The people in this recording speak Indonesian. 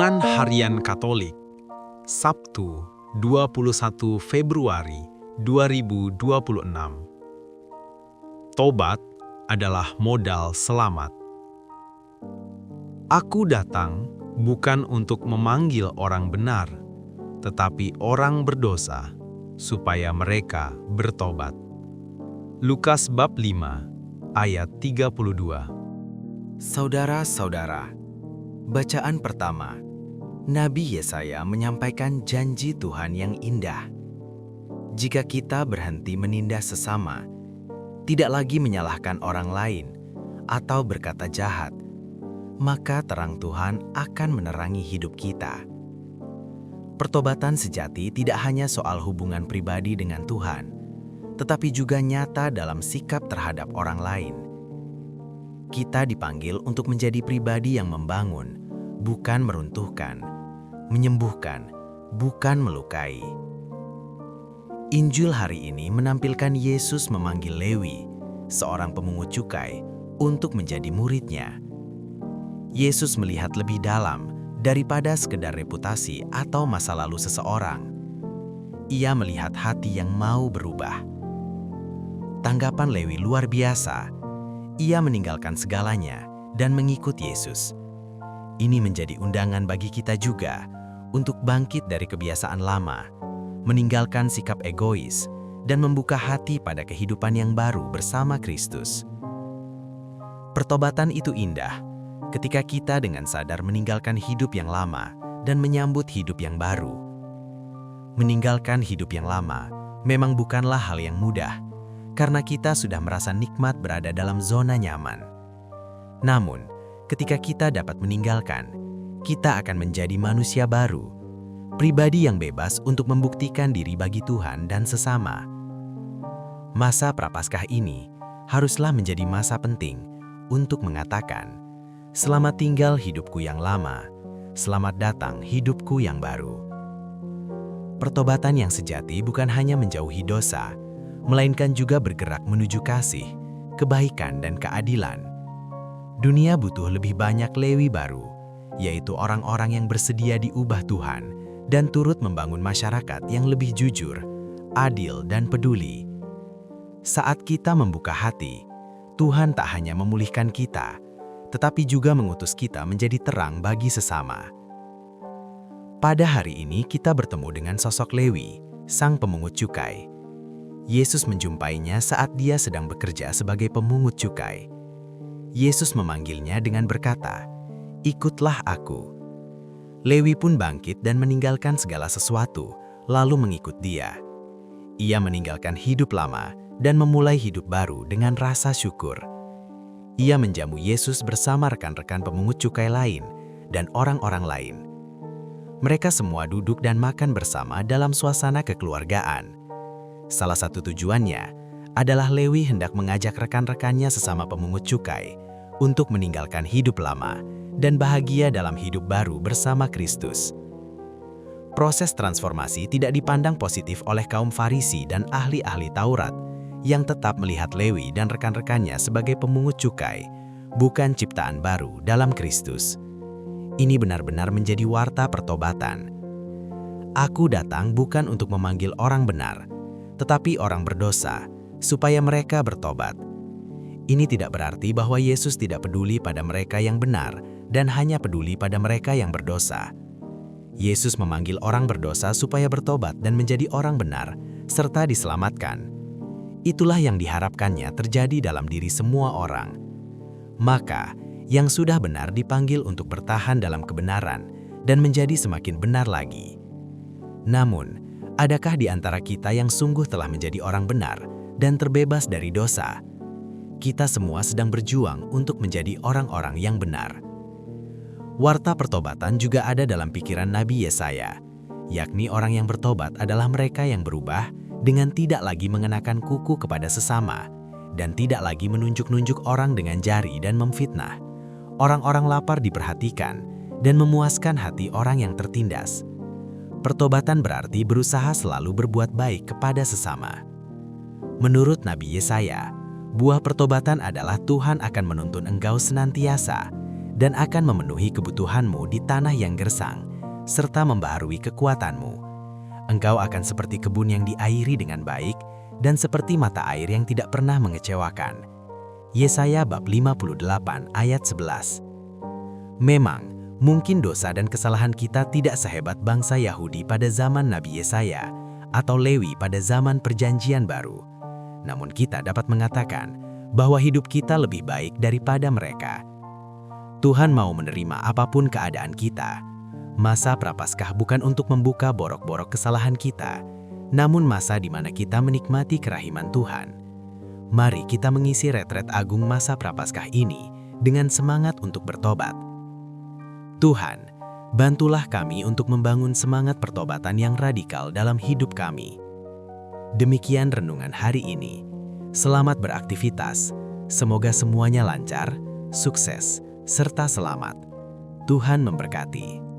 Renungan Harian Katolik, Sabtu 21 Februari 2026. Tobat adalah modal selamat. Aku datang bukan untuk memanggil orang benar, tetapi orang berdosa, supaya mereka bertobat. Lukas bab 5, ayat 32. Saudara-saudara, bacaan pertama, Nabi Yesaya menyampaikan janji Tuhan yang indah. Jika kita berhenti menindas sesama, tidak lagi menyalahkan orang lain, atau berkata jahat, maka terang Tuhan akan menerangi hidup kita. Pertobatan sejati tidak hanya soal hubungan pribadi dengan Tuhan, tetapi juga nyata dalam sikap terhadap orang lain. Kita dipanggil untuk menjadi pribadi yang membangun, bukan meruntuhkan, menyembuhkan, bukan melukai. Injil hari ini menampilkan Yesus memanggil Lewi, seorang pemungut cukai, untuk menjadi muridnya. Yesus melihat lebih dalam daripada sekedar reputasi atau masa lalu seseorang. Ia melihat hati yang mau berubah. Tanggapan Lewi luar biasa. Ia meninggalkan segalanya dan mengikut Yesus. Ini menjadi undangan bagi kita juga untuk bangkit dari kebiasaan lama, meninggalkan sikap egois, dan membuka hati pada kehidupan yang baru bersama Kristus. Pertobatan itu indah ketika kita dengan sadar meninggalkan hidup yang lama dan menyambut hidup yang baru. Meninggalkan hidup yang lama memang bukanlah hal yang mudah, karena kita sudah merasa nikmat berada dalam zona nyaman. Namun, ketika kita dapat meninggalkan, kita akan menjadi manusia baru, pribadi yang bebas untuk membuktikan diri bagi Tuhan dan sesama. Masa Prapaskah ini haruslah menjadi masa penting untuk mengatakan, "Selamat tinggal hidupku yang lama, selamat datang hidupku yang baru." Pertobatan yang sejati bukan hanya menjauhi dosa, melainkan juga bergerak menuju kasih, kebaikan, dan keadilan. Dunia butuh lebih banyak Lewi baru, yaitu orang-orang yang bersedia diubah Tuhan dan turut membangun masyarakat yang lebih jujur, adil, dan peduli. Saat kita membuka hati, Tuhan tak hanya memulihkan kita, tetapi juga mengutus kita menjadi terang bagi sesama. Pada hari ini kita bertemu dengan sosok Lewi, sang pemungut cukai. Yesus menjumpainya saat dia sedang bekerja sebagai pemungut cukai. Yesus memanggilnya dengan berkata, "Ikutlah aku." Lewi pun bangkit dan meninggalkan segala sesuatu, lalu mengikut dia. Ia meninggalkan hidup lama dan memulai hidup baru dengan rasa syukur. Ia menjamu Yesus bersama rekan-rekan pemungut cukai lain dan orang-orang lain. Mereka semua duduk dan makan bersama dalam suasana kekeluargaan. Salah satu tujuannya adalah Lewi hendak mengajak rekan-rekannya sesama pemungut cukai untuk meninggalkan hidup lama dan bahagia dalam hidup baru bersama Kristus. Proses transformasi tidak dipandang positif oleh kaum Farisi dan ahli-ahli Taurat yang tetap melihat Lewi dan rekan-rekannya sebagai pemungut cukai, bukan ciptaan baru dalam Kristus. Ini benar-benar menjadi warta pertobatan. Aku datang bukan untuk memanggil orang benar, tetapi orang berdosa, supaya mereka bertobat. Ini tidak berarti bahwa Yesus tidak peduli pada mereka yang benar dan hanya peduli pada mereka yang berdosa. Yesus memanggil orang berdosa supaya bertobat dan menjadi orang benar, serta diselamatkan. Itulah yang diharapkannya terjadi dalam diri semua orang. Maka, yang sudah benar dipanggil untuk bertahan dalam kebenaran dan menjadi semakin benar lagi. Namun, adakah di antara kita yang sungguh telah menjadi orang benar dan terbebas dari dosa? Kita semua sedang berjuang untuk menjadi orang-orang yang benar. Warta pertobatan juga ada dalam pikiran Nabi Yesaya, yakni orang yang bertobat adalah mereka yang berubah dengan tidak lagi mengenakan kuku kepada sesama dan tidak lagi menunjuk-nunjuk orang dengan jari dan memfitnah. Orang-orang lapar diperhatikan dan memuaskan hati orang yang tertindas. Pertobatan berarti berusaha selalu berbuat baik kepada sesama. Menurut Nabi Yesaya, buah pertobatan adalah Tuhan akan menuntun engkau senantiasa dan akan memenuhi kebutuhanmu di tanah yang gersang, serta membaharui kekuatanmu. Engkau akan seperti kebun yang diairi dengan baik, dan seperti mata air yang tidak pernah mengecewakan. Yesaya bab 58 ayat 11. Memang, mungkin dosa dan kesalahan kita tidak sehebat bangsa Yahudi pada zaman Nabi Yesaya atau Lewi pada zaman Perjanjian Baru. Namun kita dapat mengatakan bahwa hidup kita lebih baik daripada mereka. Tuhan mau menerima apapun keadaan kita. Masa Prapaskah bukan untuk membuka borok-borok kesalahan kita, namun masa di mana kita menikmati kerahiman Tuhan. Mari kita mengisi retret agung masa Prapaskah ini dengan semangat untuk bertobat. Tuhan, bantulah kami untuk membangun semangat pertobatan yang radikal dalam hidup kami. Demikian renungan hari ini. Selamat beraktivitas. Semoga semuanya lancar, sukses, serta selamat. Tuhan memberkati.